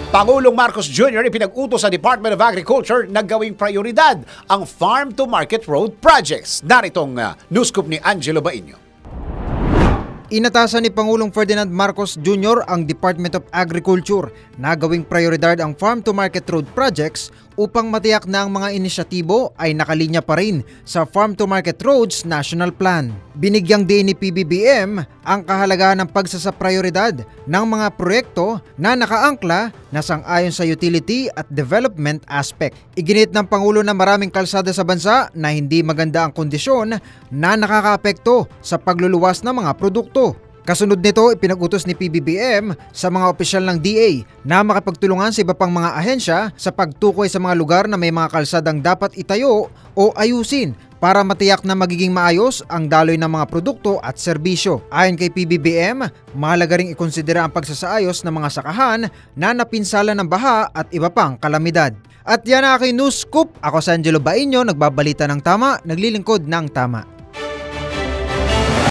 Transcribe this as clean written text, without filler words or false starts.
Pangulong Marcos Jr. ipinag-utos sa Department of Agriculture na gawing prioridad ang farm-to-market road projects. Naritong news scoop ni Angelo Bainio. Inatasan ni Pangulong Ferdinand Marcos Jr. ang Department of Agriculture na gawing prioridad ang farm-to-market road projects upang matiyak na ang mga inisyatibo ay nakalinya pa rin sa Farm-to-Market Roads National Plan. Binigyang din ni PBBM ang kahalagahan ng pagsasaprioridad ng mga proyekto na nakaangkla na sang-ayon sa utility at development aspect. Iginit ng Pangulo na maraming kalsada sa bansa na hindi maganda ang kondisyon na nakakaapekto sa pagluluwas ng mga produkto. Kasunod nito, ipinag-utos ni PBBM sa mga opisyal ng DA na makapagtulungan sa iba pang mga ahensya sa pagtukoy sa mga lugar na may mga kalsadang dapat itayo o ayusin para matiyak na magiging maayos ang daloy ng mga produkto at serbisyo. Ayon kay PBBM, mahalaga ring ikonsidera ang pagsasaayos ng mga sakahan na napinsala ng baha at iba pang kalamidad. At yan ang aking news scoop. Ako si Angelo Bainio, nagbabalita ng tama, naglilingkod ng tama.